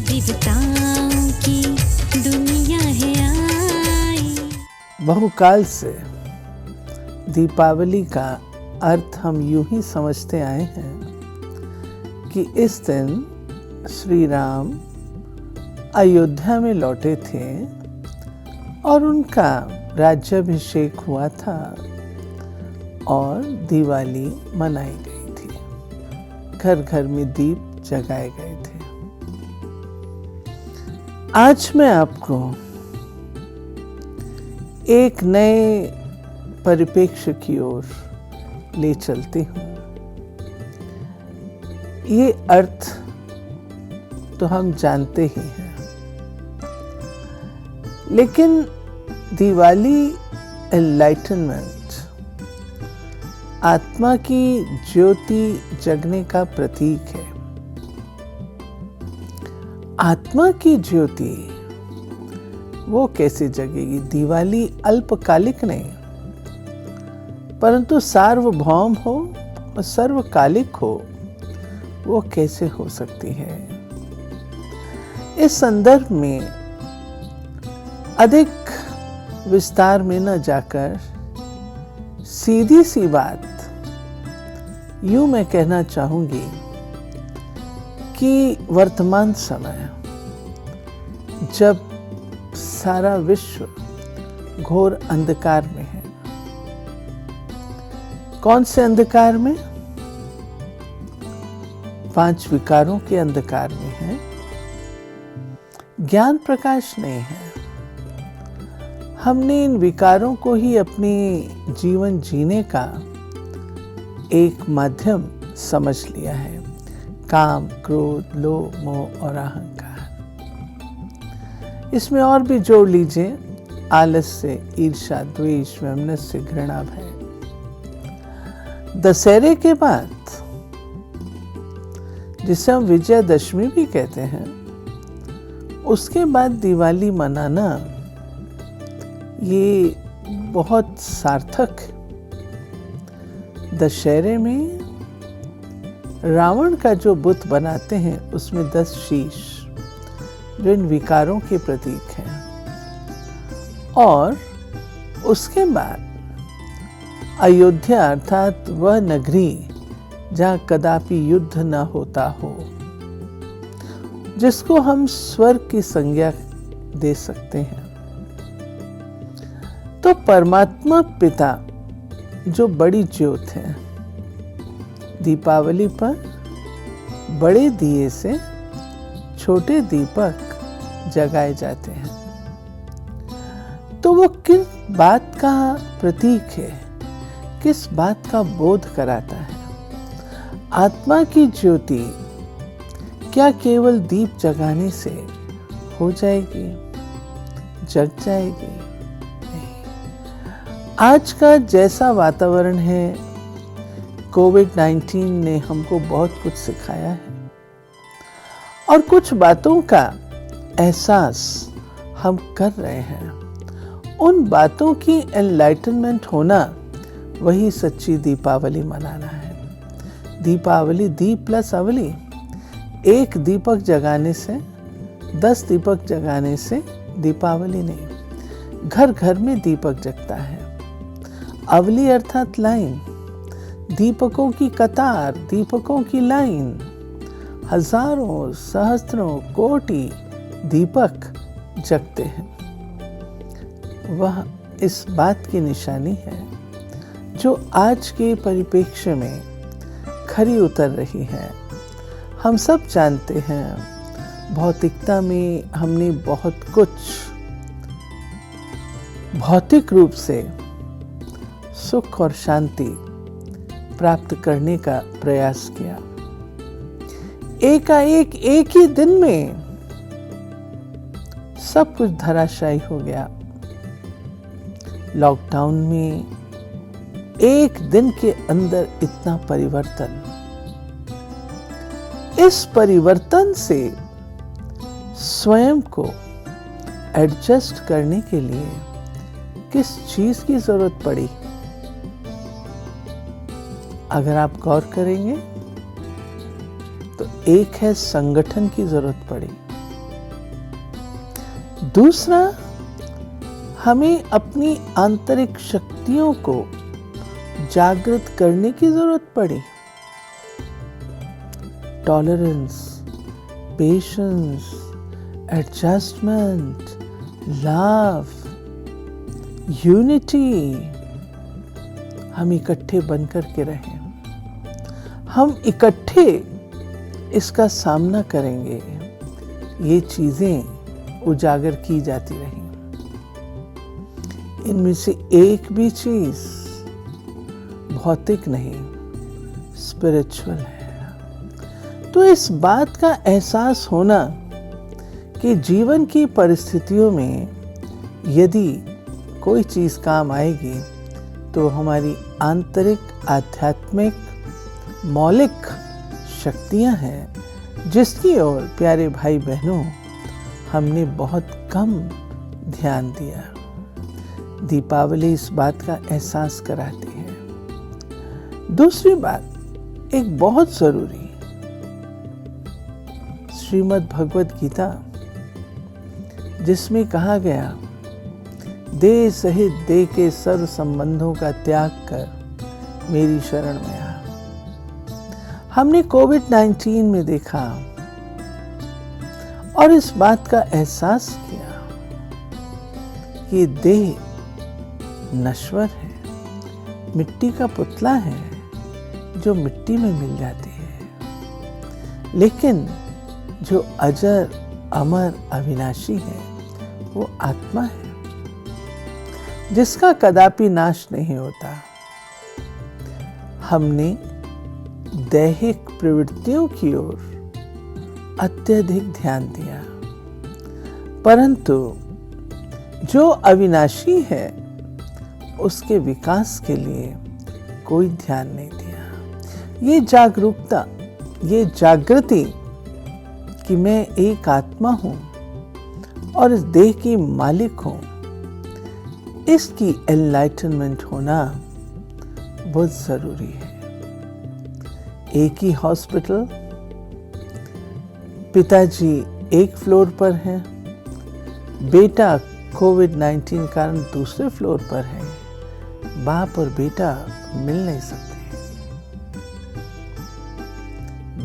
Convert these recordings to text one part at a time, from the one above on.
देवताओं की दुनिया है आई। बहुकाल से दीपावली का अर्थ हम यूं ही समझते आए हैं कि इस दिन श्री राम अयोध्या में लौटे थे और उनका राज्याभिषेक हुआ था और दिवाली मनाई गई थी। घर घर में दीप जगाए गए थे। आज मैं आपको एक नए परिप्रेक्ष्य की ओर ले चलती हूँ। ये अर्थ तो हम जानते ही हैं, लेकिन दिवाली एनलाइटनमेंट, आत्मा की ज्योति जगने का प्रतीक है। आत्मा की ज्योति वो कैसे जगेगी? दिवाली अल्पकालिक नहीं, परंतु सार्वभौम हो और सर्वकालिक हो, वो कैसे हो सकती है? इस संदर्भ में अधिक विस्तार में न जाकर सीधी सी बात यूं मैं कहना चाहूंगी कि वर्तमान समय जब सारा विश्व घोर अंधकार में है, कौन से अंधकार में? 5 विकारों के अंधकार में है। ज्ञान प्रकाश नहीं है। हमने इन विकारों को ही अपने जीवन जीने का एक माध्यम समझ लिया है। काम, क्रोध, लोभ, मोह और अहंकार। इसमें और भी जोड़ लीजिए आलस्य, ईर्ष्या, द्वेष, वैमनस्य, घृणा, भय। दशहरे के बाद, जिसे हम विजयादशमी भी कहते हैं, उसके बाद दिवाली मनाना ये बहुत सार्थक है। दशहरे में रावण का जो बुत बनाते हैं उसमें 10 शीश, जो इन विकारों के प्रतीक हैं, और उसके बाद अयोध्या अर्थात वह नगरी जहाँ कदापि युद्ध न होता हो, जिसको हम स्वर्ग की संज्ञा दे सकते हैं। तो परमात्मा पिता जो बड़ी ज्योत है, दीपावली पर बड़े दिए से छोटे दीपक जगाए जाते हैं। तो वो किस बात का प्रतीक है, किस बात का बोध कराता है? आत्मा की ज्योति क्या केवल दीप जगाने से हो जाएगी, जग जाएगी? नहीं। आज का जैसा वातावरण है, कोविड-19 ने हमको बहुत कुछ सिखाया है और कुछ बातों का एहसास हम कर रहे हैं। उन बातों की एनलाइटनमेंट होना, वही सच्ची दीपावली मनाना है। दीपावली, दीप प्लस अवली। एक दीपक जगाने से, 10 दीपक जगाने से दीपावली नहीं। घर घर में दीपक जगता है। अवली अर्थात लाइन, दीपकों की कतार, दीपकों की लाइन। हजारों, सहस्त्रों, कोटि दीपक जगते हैं। वह इस बात की निशानी है जो आज के परिप्रेक्ष्य में खरी उतर रही है। हम सब जानते हैं, भौतिकता में हमने बहुत कुछ भौतिक रूप से सुख और शांति प्राप्त करने का प्रयास किया। एकाएक एक ही दिन में सब कुछ धराशायी हो गया। लॉकडाउन में एक दिन के अंदर इतना परिवर्तन। इस परिवर्तन से स्वयं को एडजस्ट करने के लिए किस चीज की जरूरत पड़ी? अगर आप गौर करेंगे तो एक है संगठन की जरूरत पड़ी। दूसरा, हमें अपनी आंतरिक शक्तियों को जागृत करने की जरूरत पड़ी। Tolerance, patience, adjustment, love, unity, हम इकट्ठे बनकर के रहें। हम इकट्ठे इसका सामना करेंगे। ये चीजें उजागर की जाती रही। इनमें से एक भी चीज भौतिक नहीं, स्पिरिचुअल है। तो इस बात का एहसास होना कि जीवन की परिस्थितियों में यदि कोई चीज काम आएगी तो हमारी आंतरिक आध्यात्मिक मौलिक शक्तियां हैं, जिसकी ओर प्यारे भाई बहनों हमने बहुत कम ध्यान दिया। दीपावली इस बात का एहसास कराती है। दूसरी बात, एक बहुत जरूरी, श्रीमद् भगवत गीता, जिसमें कहा गया, देह सहित देह के सर्व संबंधों का त्याग कर मेरी शरण में आ। हमने कोविड-19 में देखा और इस बात का एहसास किया कि देह नश्वर है, मिट्टी का पुतला है जो मिट्टी में मिल जाती है, लेकिन जो अजर अमर अविनाशी है वो आत्मा है, जिसका कदापि नाश नहीं होता। हमने दैहिक प्रवृत्तियों की ओर अत्यधिक ध्यान दिया, परंतु जो अविनाशी है उसके विकास के लिए कोई ध्यान नहीं दिया। ये जागरूकता, ये जागृति कि मैं एक आत्मा हूं और इस देह की मालिक हूं, इसकी एनलाइटनमेंट होना बहुत जरूरी है। एक ही हॉस्पिटल, पिताजी एक फ्लोर पर हैं, बेटा कोविड-19 कारण दूसरे फ्लोर पर है, बाप और बेटा मिल नहीं सकते।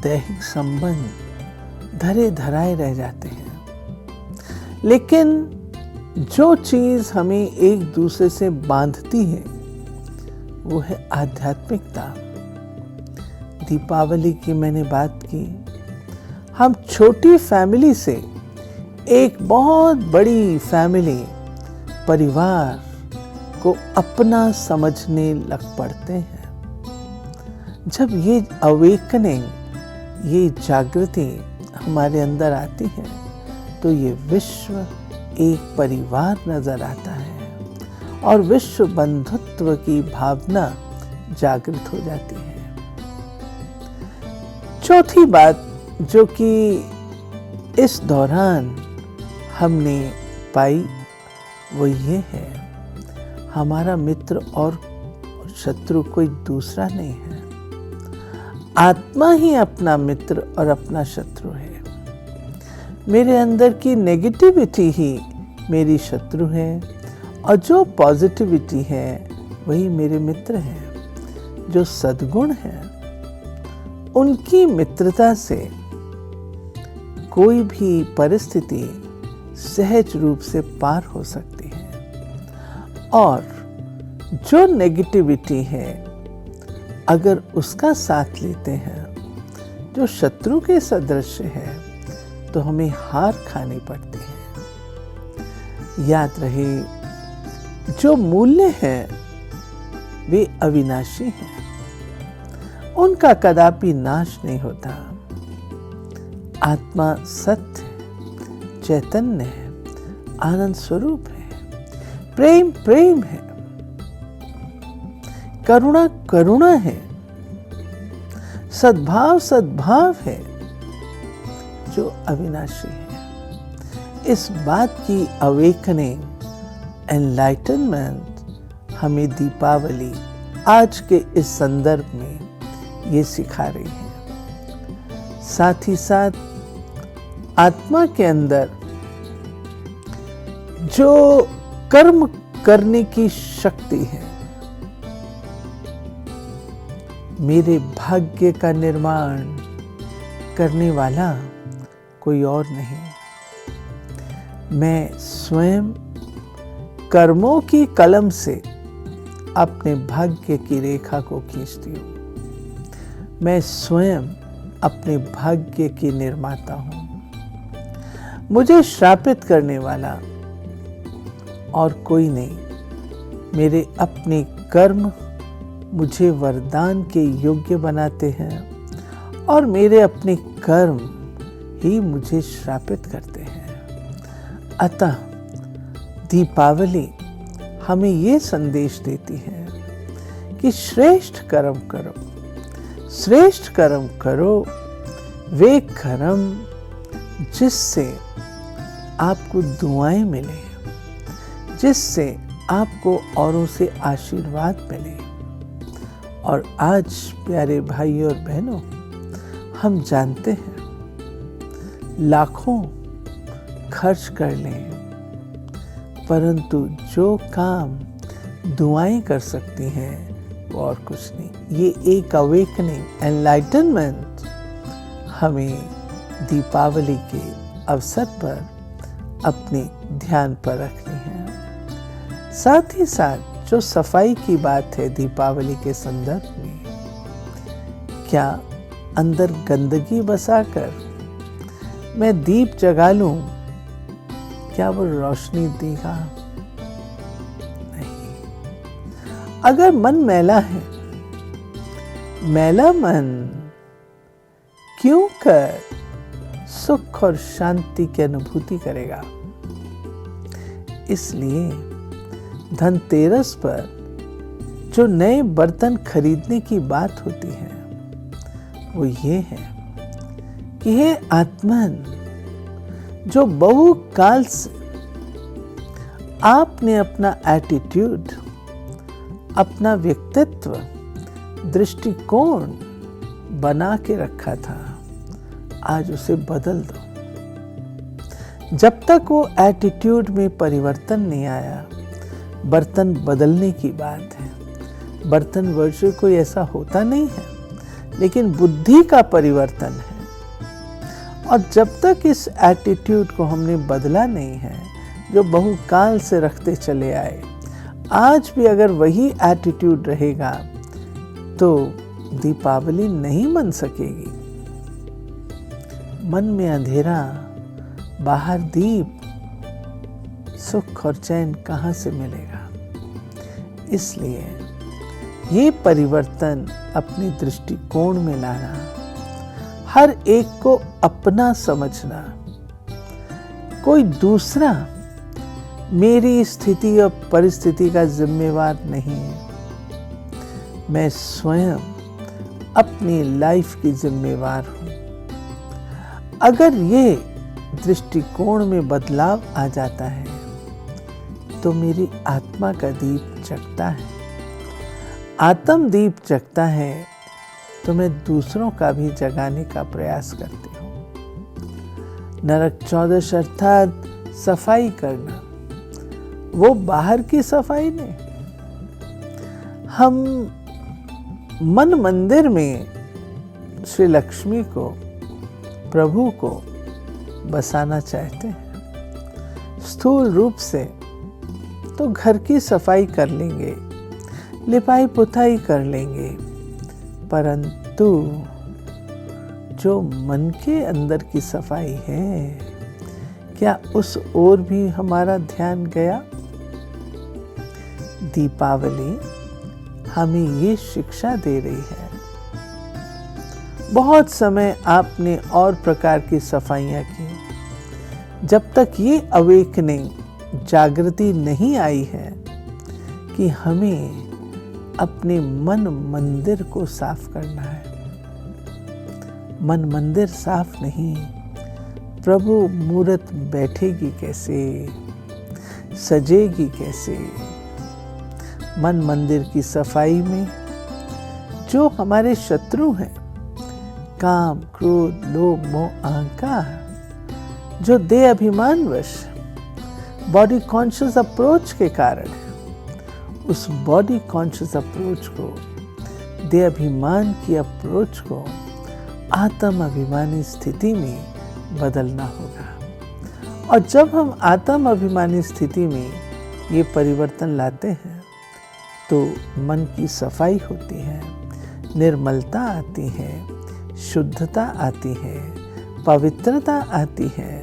दैहिक संबंध धरे धराए रह जाते हैं, लेकिन जो चीज हमें एक दूसरे से बांधती है वो है आध्यात्मिकता। दीपावली की मैंने बात की, हम छोटी फैमिली से एक बहुत बड़ी फैमिली, परिवार को अपना समझने लग पड़ते हैं। जब ये अवेकनिंग, ये जागृति हमारे अंदर आती है तो ये विश्व एक परिवार नजर आता है और विश्व बंधुत्व की भावना जागृत हो जाती है। चौथी बात जो कि इस दौरान हमने पाई वो ये है, हमारा मित्र और शत्रु कोई दूसरा नहीं है, आत्मा ही अपना मित्र और अपना शत्रु है। मेरे अंदर की नेगेटिविटी ही मेरी शत्रु है और जो पॉजिटिविटी है वही मेरे मित्र हैं। जो सद्गुण है उनकी मित्रता से कोई भी परिस्थिति सहज रूप से पार हो सकती है, और जो नेगेटिविटी है अगर उसका साथ लेते हैं, जो शत्रु के सदृश है, तो हमें हार खानी पड़ती है। याद रहे, जो मूल्य हैं वे अविनाशी हैं, उनका कदापि नाश नहीं होता। आत्मा सत्य, चैतन्य है, आनंद स्वरूप है, प्रेम प्रेम है, करुणा करुणा है, सद्भाव सद्भाव है, जो अविनाशी है। इस बात की अवेकनिंग, एनलाइटनमेंट हमें दीपावली आज के इस संदर्भ में ये सिखा रही है। साथ ही साथ आत्मा के अंदर जो कर्म करने की शक्ति है, मेरे भाग्य का निर्माण करने वाला कोई और नहीं। मैं स्वयं कर्मों की कलम से अपने भाग्य की रेखा को खींचती हूँ। मैं स्वयं अपने भाग्य की निर्माता हूँ। मुझे श्रापित करने वाला और कोई नहीं। मेरे अपने कर्म मुझे वरदान के योग्य बनाते हैं और मेरे अपने कर्म ही मुझे श्रापित करते हैं। अतः दीपावली हमें ये संदेश देती है कि श्रेष्ठ कर्म करो, श्रेष्ठ कर्म करो, वे कर्म जिससे आपको दुआएं मिले, जिससे आपको औरों से आशीर्वाद मिले। और आज प्यारे भाइयों और बहनों, हम जानते हैं लाखों खर्च कर लें, परंतु जो काम दुआएं कर सकती हैं वो और कुछ नहीं। ये एक अवेकनिंग, एनलाइटनमेंट हमें दीपावली के अवसर पर अपने ध्यान पर रखनी है। साथ ही साथ जो सफाई की बात है दीपावली के संदर्भ में, क्या अंदर गंदगी बसाकर मैं दीप जगा लूं, क्या वो रोशनी देगा? नहीं। अगर मन मैला है, मैला मन क्यों कर सुख और शांति की अनुभूति करेगा? इसलिए धनतेरस पर जो नए बर्तन खरीदने की बात होती है वो ये है कि हे आत्मन, जो बहुकाल से आपने अपना एटीट्यूड, अपना व्यक्तित्व, दृष्टिकोण बना के रखा था, आज उसे बदल दो। जब तक वो एटीट्यूड में परिवर्तन नहीं आया, बर्तन बदलने की बात है। बर्तन वर्षों कोई ऐसा होता नहीं है, लेकिन बुद्धि का परिवर्तन है। और जब तक इस एटीट्यूड को हमने बदला नहीं है, जो बहुकाल से रखते चले आए, आज भी अगर वही एटीट्यूड रहेगा तो दीपावली नहीं मन सकेगी। मन में अंधेरा, बाहर दीप, सुख और चैन कहाँ से मिलेगा? इसलिए ये परिवर्तन अपने दृष्टिकोण में लाना, हर एक को अपना समझना, कोई दूसरा मेरी स्थिति और परिस्थिति का जिम्मेवार नहीं है। मैं स्वयं अपनी लाइफ की जिम्मेवार हूँ। अगर ये दृष्टिकोण में बदलाव आ जाता है तो मेरी आत्मा का दीप जगता है। आत्म दीप जगता है तो मैं दूसरों का भी जगाने का प्रयास करती हूँ। नरक चौदश अर्थात सफाई करना, वो बाहर की सफाई नहीं। हम मन मंदिर में श्री लक्ष्मी को, प्रभु को बसाना चाहते हैं। स्थूल रूप से तो घर की सफाई कर लेंगे, लिपाई पुताई कर लेंगे, परंतु जो मन के अंदर की सफाई है, क्या उस ओर भी हमारा ध्यान गया? दीपावली हमें ये शिक्षा दे रही है। बहुत समय आपने और प्रकार की सफाइयां की, जब तक ये अवेकनिंग, जागृति नहीं आई है कि हमें अपने मन मंदिर को साफ करना है। मन मंदिर साफ नहीं, प्रभु मूरत बैठेगी कैसे, सजेगी कैसे? मन मंदिर की सफाई में जो हमारे शत्रु हैं, काम, क्रोध, लोभ, मोह, अहंकार, जो देह अभिमानवश बॉडी कॉन्शियस अप्रोच के कारण है। उस बॉडी कॉन्शियस अप्रोच को, देह अभिमान की अप्रोच को आत्म अभिमानी स्थिति में बदलना होगा। और जब हम आत्म अभिमानी स्थिति में ये परिवर्तन लाते हैं तो मन की सफाई होती है, निर्मलता आती है, शुद्धता आती है, पवित्रता आती है,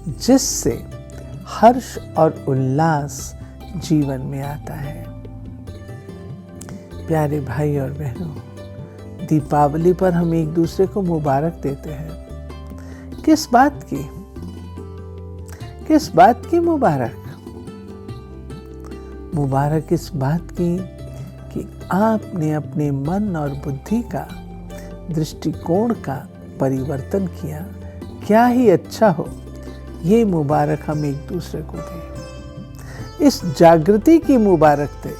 जिससे हर्ष और उल्लास जीवन में आता है। प्यारे भाई और बहनों, दीपावली पर हम एक दूसरे को मुबारक देते हैं। किस बात की? किस बात की मुबारक? मुबारक इस बात की कि आपने अपने मन और बुद्धि का, दृष्टिकोण का परिवर्तन किया। क्या ही अच्छा हो, ये मुबारक हम एक दूसरे को दें। इस जागृति की मुबारक दें,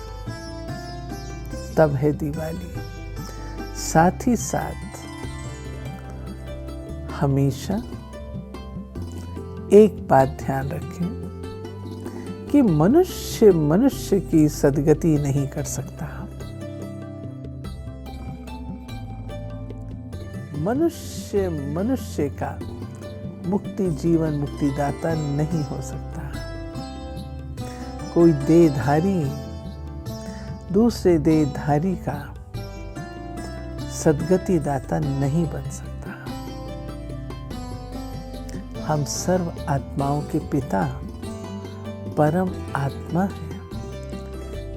तब है दिवाली। साथ ही साथ हमेशा एक बात ध्यान रखें कि मनुष्य मनुष्य की सद्गति नहीं कर सकता। मनुष्य मनुष्य का मुक्ति जीवन मुक्तिदाता नहीं हो सकता। कोई देहधारी दूसरे देहधारी का सद्गति दाता नहीं बन सकता। हम सर्व आत्माओं के पिता परम आत्मा हैं,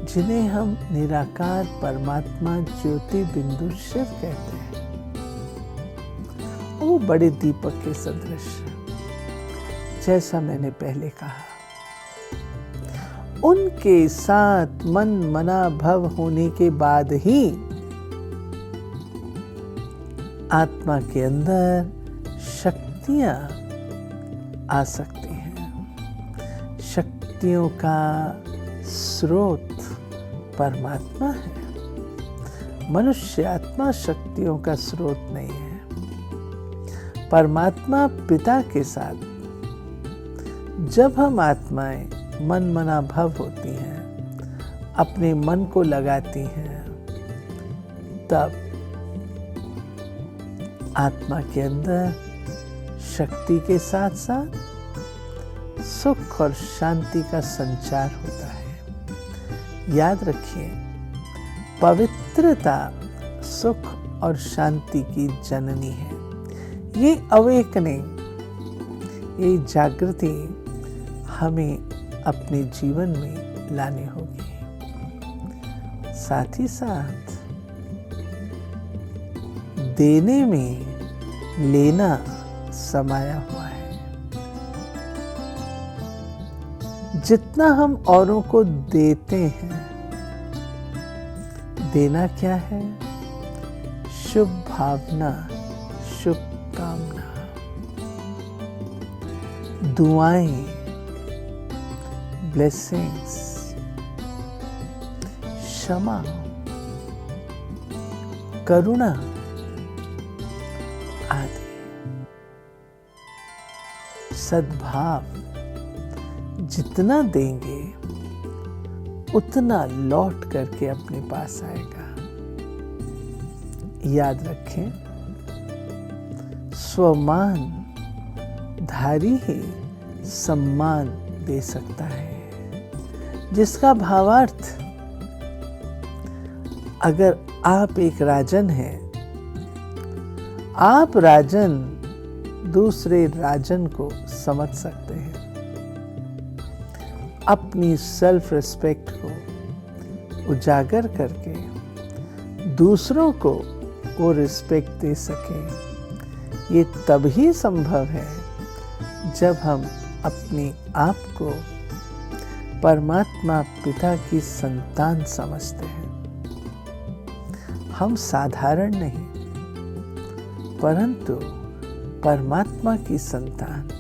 जिन्हें हम निराकार परमात्मा ज्योति बिंदु शिव कहते हैं। वो बड़े दीपक के सदृश, जैसा मैंने पहले कहा, उनके साथ मन मना भव होने के बाद ही आत्मा के अंदर शक्तियां आ सकती हैं। शक्तियों का स्रोत परमात्मा है। मनुष्य आत्मा शक्तियों का स्रोत नहीं है। परमात्मा पिता के साथ जब हम आत्माएं मन मना भव होती हैं, अपने मन को लगाती हैं, तब आत्मा के अंदर शक्ति के साथ साथ सुख और शांति का संचार होता है। याद रखिए, पवित्रता सुख और शांति की जननी है। ये अवेकनिंग, ये जागृति हमें अपने जीवन में लानी होगी। साथ ही साथ देने में लेना समाया हुआ है। जितना हम औरों को देते हैं, देना क्या है? शुभ भावना, शुभ कामना, दुआएं, ब्लेसिंग्स, क्षमा, करुणा आदि। सद्भाव जितना देंगे उतना लौट करके अपने पास आएगा। याद रखें, स्वमान धारी ही सम्मान दे सकता है। जिसका भावार्थ, अगर आप एक राजन हैं, आप राजन दूसरे राजन को समझ सकते हैं। अपनी सेल्फ रिस्पेक्ट को उजागर करके दूसरों को वो रिस्पेक्ट दे सके। ये तभी संभव है जब हम अपने आप को परमात्मा पिता की संतान समझते हैं। हम साधारण नहीं, परंतु परमात्मा की संतान।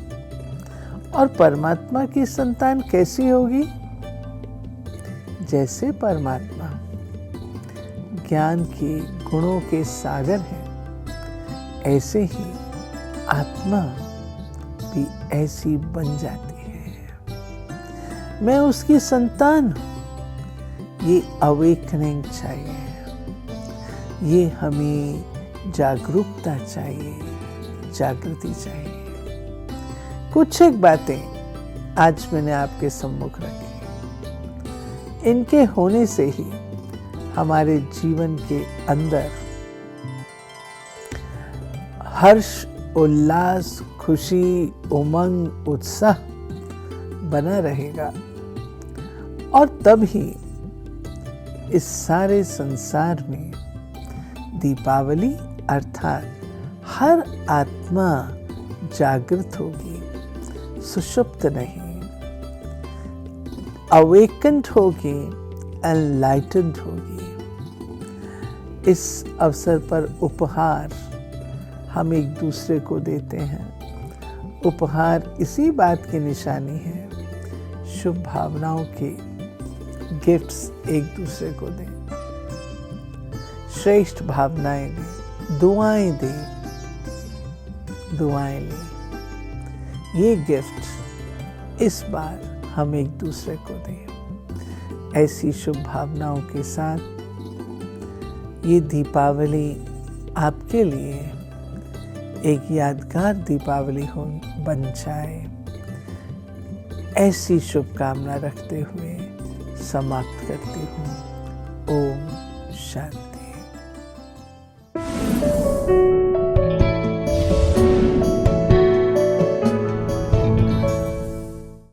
और परमात्मा की संतान कैसी होगी? जैसे परमात्मा ज्ञान के गुणों के सागर हैं, ऐसे ही आत्मा भी ऐसी बन जाती है। मैं उसकी संतान हूं। ये अवेकनिंग चाहिए, ये हमें जागरूकता चाहिए, जागृति चाहिए। कुछ एक बातें आज मैंने आपके सम्मुख रखी। इनके होने से ही हमारे जीवन के अंदर हर्ष, उल्लास, खुशी, उमंग, उत्साह बना रहेगा और तभी इस सारे संसार में दीपावली अर्थात हर आत्मा जागृत होगी, सुषुप्त नहीं, अवेकेंड होगी, एनलाइटेंड होगी। इस अवसर पर उपहार हम एक दूसरे को देते हैं। उपहार इसी बात की निशानी है, शुभ भावनाओं के गिफ्ट्स एक दूसरे को दें, श्रेष्ठ भावनाएं दें, दुआएं दें, दुआएं लें। ये गिफ्ट इस बार हम एक दूसरे को दें। ऐसी शुभ भावनाओं के साथ ये दीपावली आपके लिए एक यादगार दीपावली बन जाए, ऐसी शुभकामना रखते हुए समाप्त करती हूँ। ओम शांति।